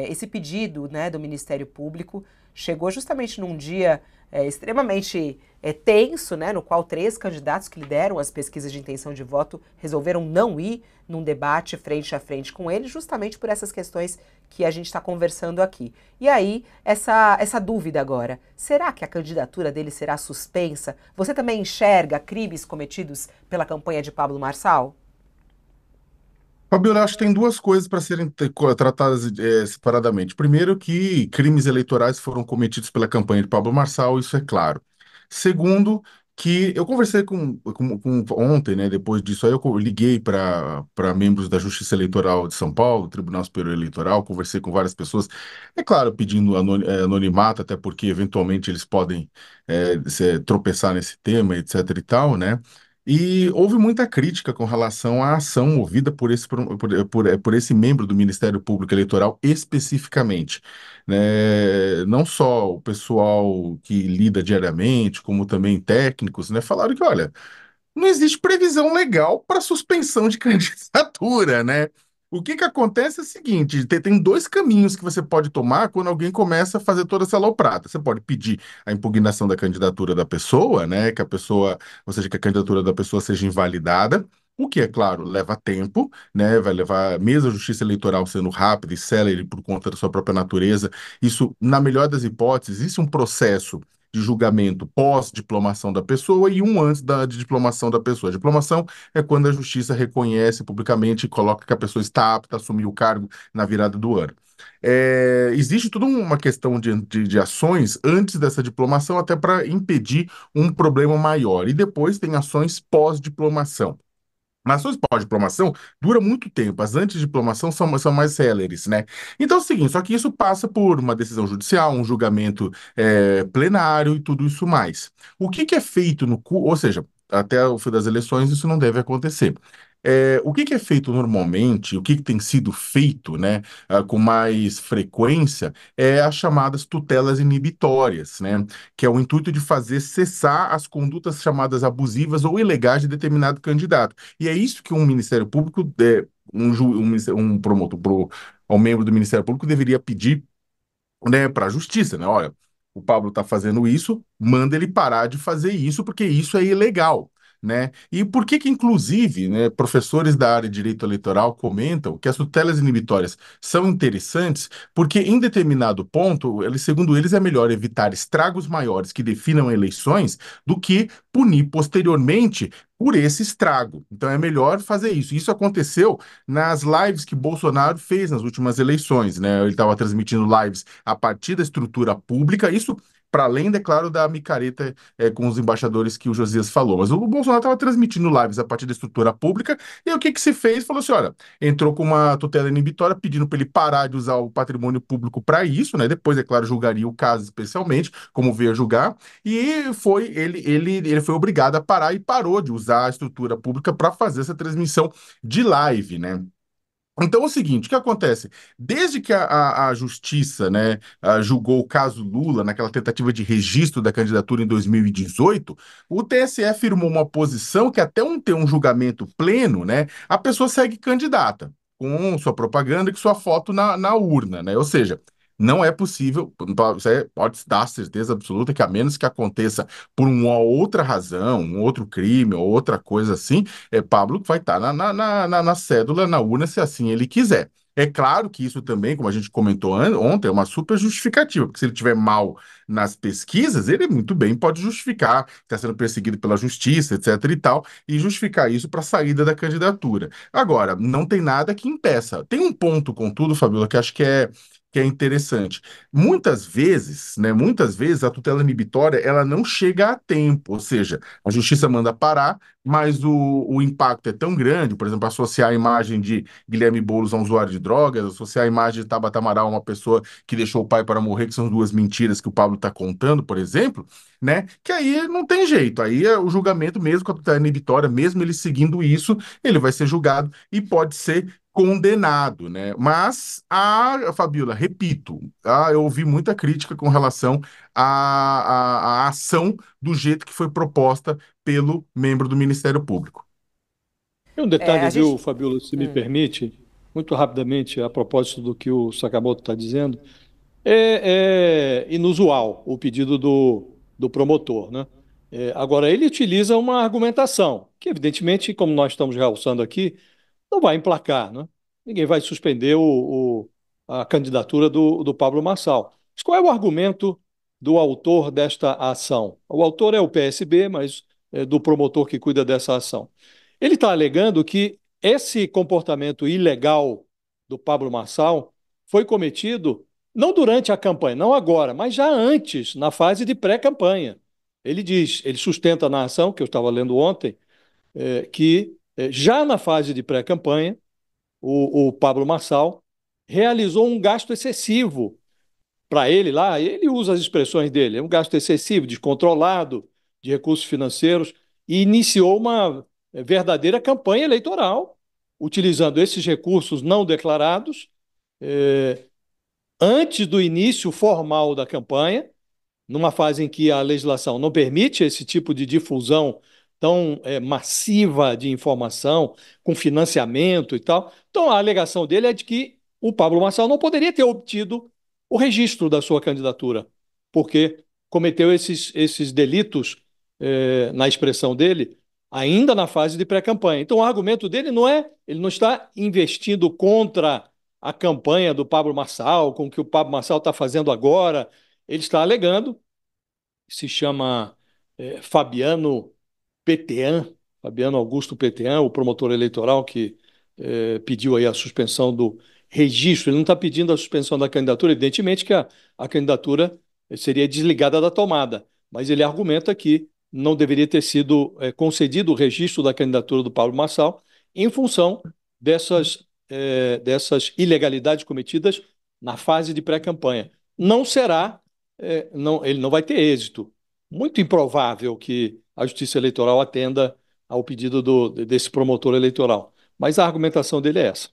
Esse pedido, né, do Ministério Público chegou justamente num dia extremamente tenso, né, no qual 3 candidatos que lideram as pesquisas de intenção de voto resolveram não ir num debate frente a frente com ele, justamente por essas questões que a gente está conversando aqui. E aí, essa dúvida agora, será que a candidatura dele será suspensa? Você também enxerga crimes cometidos pela campanha de Pablo Marçal? Fabiola, acho que tem duas coisas para serem tratadas separadamente. Primeiro, que crimes eleitorais foram cometidos pela campanha de Pablo Marçal, isso é claro. Segundo, que eu conversei ontem, né? Depois disso, aí eu liguei para membros da Justiça Eleitoral de São Paulo, Tribunal Superior Eleitoral, conversei com várias pessoas, é claro, pedindo anonimato, até porque eventualmente eles podem tropeçar nesse tema, etc e tal, né? E houve muita crítica com relação à ação movida por esse membro do Ministério Público Eleitoral especificamente, né? Não só o pessoal que lida diariamente, como também técnicos, né? Falaram que, olha, não existe previsão legal para suspensão de candidatura, né? O que que acontece é o seguinte, tem dois caminhos que você pode tomar quando alguém começa a fazer toda essa aloprada. Você pode pedir a impugnação da candidatura da pessoa, né? Que a pessoa, ou seja, que a candidatura da pessoa seja invalidada. O que, é claro, leva tempo, né? Vai levar, mesmo a justiça eleitoral sendo rápida e célere por conta da sua própria natureza. Isso, na melhor das hipóteses, existe um processo de julgamento pós-diplomação da pessoa e um antes de diplomação da pessoa. A diplomação é quando a justiça reconhece publicamente e coloca que a pessoa está apta a assumir o cargo na virada do ano. Existe toda uma questão de ações antes dessa diplomação, até para impedir um problema maior. E depois tem ações pós-diplomação. As ações pós-diplomação dura muito tempo, as antes-diplomação são mais céleres, né? Então é o seguinte, só que isso passa por uma decisão judicial, um julgamento plenário e tudo isso mais. O que que é feito ou seja, até o fim das eleições isso não deve acontecer. O que que é feito normalmente, o que que tem sido feito, né, com mais frequência, é as chamadas tutelas inibitórias, né, que é o intuito de fazer cessar as condutas chamadas abusivas ou ilegais de determinado candidato. E é isso que um Ministério Público, um promotor, ao membro do Ministério Público deveria pedir, né, para a Justiça, né? Olha, o Pablo está fazendo isso, manda ele parar de fazer isso, porque isso é ilegal. Né? E por que que, inclusive, né, professores da área de direito eleitoral comentam que as tutelas inibitórias são interessantes porque, em determinado ponto, segundo eles, é melhor evitar estragos maiores que definam eleições do que punir posteriormente por esse estrago. Então, é melhor fazer isso. Isso aconteceu nas lives que Bolsonaro fez nas últimas eleições, né? Ele estava transmitindo lives a partir da estrutura pública, isso para além, é claro, da micareta com os embaixadores que o Josias falou. Mas o Bolsonaro estava transmitindo lives a partir da estrutura pública, e o que que se fez? Falou assim, olha, entrou com uma tutela inibitória pedindo para ele parar de usar o patrimônio público para isso, né? Depois, é claro, julgaria o caso especialmente, como veio a julgar, e ele foi obrigado a parar e parou de usar a estrutura pública para fazer essa transmissão de live, né? Então é o seguinte, o que acontece? Desde que a Justiça, né, julgou o caso Lula naquela tentativa de registro da candidatura em 2018, o TSE firmou uma posição que até ter um julgamento pleno, né, a pessoa segue candidata, com sua propaganda e com sua foto na urna, né? Ou seja, não é possível, você pode dar certeza absoluta que a menos que aconteça por uma outra razão, um outro crime ou outra coisa assim, Pablo vai estar na cédula, na urna, se assim ele quiser. É claro que isso também, como a gente comentou ontem, é uma super justificativa, porque se ele tiver mal nas pesquisas, ele muito bem pode justificar, está sendo perseguido pela justiça, etc e tal, e justificar isso para a saída da candidatura. Agora, não tem nada que impeça. Tem um ponto, contudo, Fabiola, que acho que é interessante. Muitas vezes a tutela inibitória ela não chega a tempo, ou seja, a justiça manda parar, mas o impacto é tão grande, por exemplo, associar a imagem de Guilherme Boulos a um usuário de drogas, associar a imagem de Tabata Amaral a uma pessoa que deixou o pai para morrer, que são duas mentiras que o Pablo está contando, por exemplo, né? Que aí não tem jeito, aí é o julgamento mesmo com a tutela inibitória, mesmo ele seguindo isso, ele vai ser julgado e pode ser condenado, né? Mas Fabiola, repito, eu ouvi muita crítica com relação à ação do jeito que foi proposta pelo membro do Ministério Público. Tem um A detalhe, viu, gente. Fabiola, se me Hum. permite? muito rapidamente, a propósito do que o Sakamoto está dizendo, é inusual o pedido do promotor, né? Agora, ele utiliza uma argumentação, que evidentemente, como nós estamos realçando aqui, não vai emplacar, né? Ninguém vai suspender a candidatura do Pablo Marçal. Mas qual é o argumento do autor desta ação? O autor é o PSB, mas é do promotor que cuida dessa ação. Ele está alegando que esse comportamento ilegal do Pablo Marçal foi cometido não durante a campanha, não agora, mas já antes, na fase de pré-campanha. Ele diz, ele sustenta na ação, que eu estava lendo ontem, que já na fase de pré-campanha, o Pablo Marçal realizou um gasto excessivo para ele lá, ele usa as expressões dele, é um gasto excessivo, descontrolado de recursos financeiros, e iniciou uma verdadeira campanha eleitoral, utilizando esses recursos não declarados, antes do início formal da campanha, numa fase em que a legislação não permite esse tipo de difusão tão massiva de informação, com financiamento e tal. Então, a alegação dele é de que o Pablo Marçal não poderia ter obtido o registro da sua candidatura, porque cometeu esses delitos, na expressão dele, ainda na fase de pré-campanha. Então, o argumento dele não é, ele não está investindo contra a campanha do Pablo Marçal, com o que o Pablo Marçal está fazendo agora. Ele está alegando, se chama Fabiano Petean, Fabiano Augusto Petean, o promotor eleitoral que pediu aí a suspensão do registro. Ele não está pedindo a suspensão da candidatura, evidentemente que a candidatura seria desligada da tomada, mas ele argumenta que não deveria ter sido concedido o registro da candidatura do Pablo Marçal em função dessas ilegalidades cometidas na fase de pré-campanha. Não será, não, ele não vai ter êxito. Muito improvável que a Justiça Eleitoral atenda ao pedido desse promotor eleitoral. Mas a argumentação dele é essa.